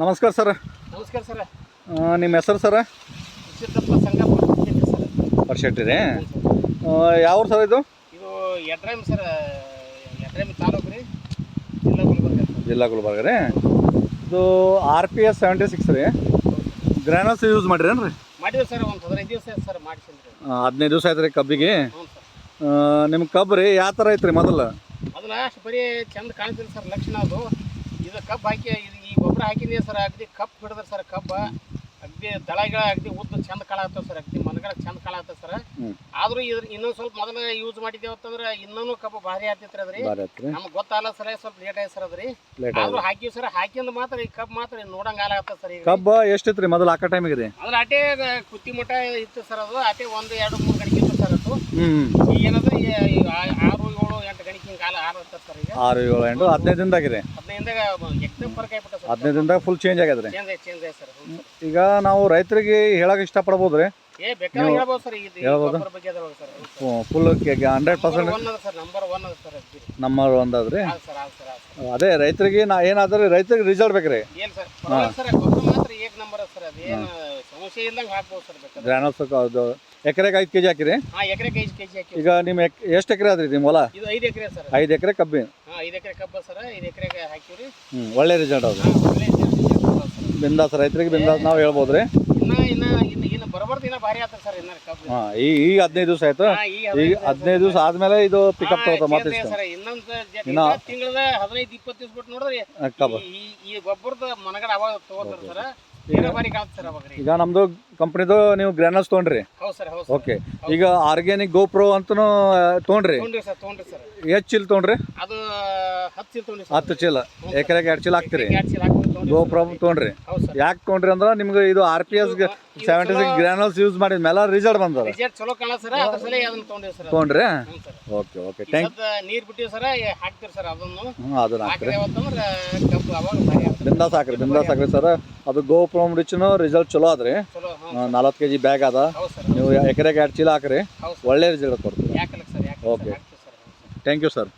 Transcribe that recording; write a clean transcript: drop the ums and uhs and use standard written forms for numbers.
ನಮಸ್ಕಾರ ಸರ್. ನಮಸ್ಕಾರ ಸರ್. ನಿಮ್ಮ ಹೆಸರು ಸರ್? ಸಿದ್ದಪ್ಪ ಸಂಗಪ್ಪ ಸರ್. ವರ್ಷೆಟ್ಟಿ ರೀ. ಯಾವ ಸರ್ ಇದು? ಇದು ಯಡ್ರಾಮಿ ಸರ್. ಯಡ್ರಾಮಿ ತಾಲೂಕು ರೀ, ಜಿಲ್ಲಾ ಗುಲ್ಬರ್ಗ. ಜಿಲ್ಲಾ ಗುಲ್ಬರ್ಗ ರೀ. ಇದು RPS 76 ರೀ. ಗ್ರಾನಲ್ಸ್ ಯೂಸ್ ಮಾಡಿರಿ ಏನ್ರಿ? ಮಾಡಿದ್ವಿ ಸರ್. ಒಂದು 15 ದಿವಸ ಆಯ್ತು ಸರ್ ಮಾಡಿಸಿದ್ರಿ. 15 ದಿವಸ ಆಯ್ತು ರೀ ಕಬ್ಬಿಗೆ. ಹ್ಞೂ ಸರ್. ನಿಮ್ಮ ಕಬ್ಬು ರೀ ಯಾವ ಥರ ಐತ್ರಿ ಮೊದಲು? ಮೊದಲ ಅಷ್ಟು ಬರೀ ಚಂದ ಕಾಣ್ತಿಲ್ಲ ಸರ್ ಲಕ್ಷಣ. ಅದು ಇದು ಕಬ್ಬು ಹಾಕಿ ಈ ಗೊಬ್ಬರ ಹಾಕಿದ್ವಿ ಸರ್. ಅಗದಿ ಕಬ್ಬು ಹಿಡಿದ್ರೆ ಸರ್ ಕಬ್ಬ ಅಗದಿ ದಳಗಳ ಅಗದಿ ಉದ್ದ ಚಂದ ಕಾಣಾಗ್ತವೆ ಸರ್. ಅಗದಿ ಮನಗಡ ಚಂದ ಕಾಣಾಗ್ತವೆ ಸರ್. ಆದ್ರೂ ಇದ್ರ ಇನ್ನೊಂದು ಸ್ವಲ್ಪ ಮೊದಲು ಯೂಸ್ ಮಾಡಿದ್ದೇವೆ ಅಂತಂದ್ರೆ ಇನ್ನೂ ಕಬ್ಬು ಭಾರಿ ಆಗ್ತೈತ್ರಿ ಅದ್ರಿ. ನಮ್ಗೆ ಗೊತ್ತಾಗಲ್ಲ ಸರ್, ಸ್ವಲ್ಪ ಲೇಟ್ ಆಯ್ತು ಸರ್ ಅದ್ರಿ. ಆದ್ರೂ ಹಾಕಿವಿ ಸರ್. ಹಾಕಿಂದ ಮಾತ್ರ ಈ ಕಬ್ಬು ಮಾತ್ರ ನೋಡಂಗ ಆಗ್ತದೆ ಸರ್. ಈಗ ಕಬ್ಬು ಎಷ್ಟಿತ್ತು ರೀ ಮೊದಲು ಹಾಕೋ ಟೈಮಿಗೆ ರೀ? ಅದ್ರ ಅಟೇ ಕುತ್ತಿ ಮಠ ಇತ್ತು ಸರ್. ಅದು ಅಟೇ 1, 2, 3 ಗಣಿಕೆ ಇತ್ತು ಸರ್. ಅದು ಈಗ ಏನಂದ್ರೆ 6, 7, 8 ಗಣಿಕೆ ಹಿಂಗೆ ಕಾಲ ಆರ್ತದೆ ಸರ್. ಈಗ 6, 7, 8 15 ದಿನದಾಗ ರೀ. 15 ಎಕ್ದಮ್ ಫರ್ಕ್ ಆಗ್ಬಿಟ್ಟ ಸರ್. 15 ದಿನದಾಗ ಫುಲ್ ಚೇಂಜ್ ಆಗ್ಯದ್ರಿ. ಚೇಂಜ್ ಆಯ್ತು ಸರ್. ಈಗ ನಾವು ರೈತರಿಗೆ ಹೇಳಕ್ಕೆ ಇಷ್ಟಪಡ್ಬೋದು ರೀ. ಬೇಕಾದ್ರೆ ಹೇಳ್ಬೋದು ಸರ್. ಇದು ಗೊಬ್ಬರ ಬಗ್ಗೆ ಅದ್ರ ಸರ್. Full 100% sir. ನಂಬರ್ 1 ಅದ ಸರ್. ನಂಬರ್ 1 ಅದ್ರಿ. ಹೌದು ಸರ್. ಅದೇ ರೈತರಿಗೆ ಏನಾದ್ರೆ ರೈತರಿಗೆ ರಿಸಲ್ಟ್ ಬೇಕ್ರಿ. ಏನು ಸರ್ ಸರ್ ಗೊಬ್ಬರ ಮಾತ್ರ ಏಕ್ ನಂಬರ್ ಅದ ಸರ್. ಅದೇನು ಸಮಸ್ಯೆ ಇಲ್ಲಂಗೆ ಹಾಕ್ಬೋದು ಸರ್. ಬೇಕಾದ್ರೆ ಗ್ರಾನಲ್ಸ್ ಅದು ಎಕರೆಗೆ 5 kg ಹಾಕಿರಿ? ಹಾಂ, ಎಕರೆಗೆ 5 kg ಹಾಕಿ. ಈಗ ನಿಮ್ಮ ಎಷ್ಟು ಎಕರೆ ಆದ್ರಿ ನಿಮ್ಮ ಹೊಲ? ಇದು 5 ಎಕರೆ ಸರ್. 5 ಎಕರೆ ಕಬ್ಬಿ. ಹಾಂ, 5 ಎಕರೆ ಕಬ್ಬ ಸರ್. 5 ಎಕರೆಗೆ ಹಾಕಿವ್ರಿ. ಒಳ್ಳೆ ರಿಸಲ್ಟ್ ಅದು. ಒಳ್ಳೆ ಬಿಂದಾಸ್ ರೈತರಿಗೆ ಬಿಂದಾಸ್ ನಾವು ಹೇಳ್ಬೋದು ರೀ. ಇನ್ನು ಬರಬಾರ್ದು ಇನ್ನೂ ಭಾರಿ ಆಗ್ತದೆ ಸರ್. ಇನ್ನ ಕಬ್ಬು ಈಗ 15 ದಿವಸ ಆಯ್ತು. ಈಗ 15 ದಿವಸ ಆದ್ಮೇಲೆ ಇದು ಪಿಕಪ್ ತಗೋತ ಮತ್ತೆ ಸರ್. ಇನ್ನೊಂದು ತಿಂಗಳದ 15-20 ದಿವಸ ಬಿಟ್ಟು ನೋಡಿದ್ರೆ ಕಬ್ಬು ಈ ಗೊಬ್ಬರದ ಮನಗಡ ಅವಾಗ ತಗೋತಾರ ಸರ್. ಭಾರಿ ಕಾಣ್ತದೆ ಸರ್ ಅವಾಗ. ಈಗ ನಮ್ದು ಕಂಪ್ನಿದು ನೀವು ಗ್ರಾನಲ್ಸ್ ತೊಗೊಂಡ್ರಿ? ಹೌದು ಸರ್. ಹೌದು ಓಕೆ. ಈಗ ಆರ್ಗ್ಯಾನಿಕ್ ಗೋಪ್ರೋ ಅಂತನೂ ತೊಗೊಂಡ್ರಿ? ತೊಗೊಂಡ್ರಿ ಸರ್. ಸರ್. ಎಷ್ಟು ಚೀಲ ತೊಗೊಂಡ್ರಿ? ಅದು 10 ಚೀಲ ತೊಗೊಂಡ್ರಿ. 10 ಚೀಲ. ಎಕರೆಗೆ 2 ಚೀಲ ಹಾಕ್ತೀರಿ? 2 ಚೀಲ ಹಾಕಿ ಗೋಪ್ರೋ ತೊಗೊಂಡ್ರಿ. ಯಾಕೆ ತೊಗೊಂಡ್ರಿ ಅಂದ್ರೆ ನಿಮ್ಗೆ ಇದು RPS 76 ಗ್ರಾನಲ್ಸ್ ಯೂಸ್ ಮಾಡಿದ ಮೇಲೆ ರಿಸಲ್ಟ್ ಬಂದದ. ರಿಸಲ್ಟ್ ಚಲೋ ಕಾಣಲ್ಲ ಸರ್. ಅದ್ರ ಸಲ ಅದನ್ನ ತೊಗೊಂಡ್ರಿ ಸರ್. ತೊಗೊಂಡ್ರಿ? ಓಕೆ. ಓಕೆ. Thank you. ನೀರು ಬಿಟ್ಟಿವಿ ಸರ್. ಹಾಕ್ತೀರಿ ಸರ್ ಅದನ್ನು. ಅದನ್ನ ಹಾಕ್ರಿ. ಯಾವತ್ತಂದ್ರೆ ಕಬ್ಬು ಅವಾಗ ಭಾರಿ ಆಗ್ತದೆ. ಬಿಂದಾಸ್ ಹಾಕ್ರಿ ಸರ್. ಅದು ಗೋಪ್ರೋ ರಿಚ್ನು ರಿಸಲ್ಟ್ ಚಲೋ ಅದ್ರಿ. 40 kg ಬ್ಯಾಗ್ ಅದ. ನೀವು ಎಕರೆಗೆ 2 ಚೀಲ ಹಾಕ್ರಿ. ಒಳ್ಳೆ ರಿಸಲ್ಟ್ ಕೊಡ್ತೀವಿ. ಯಾಕಲ್ಲ sir. Okay. Thank you sir.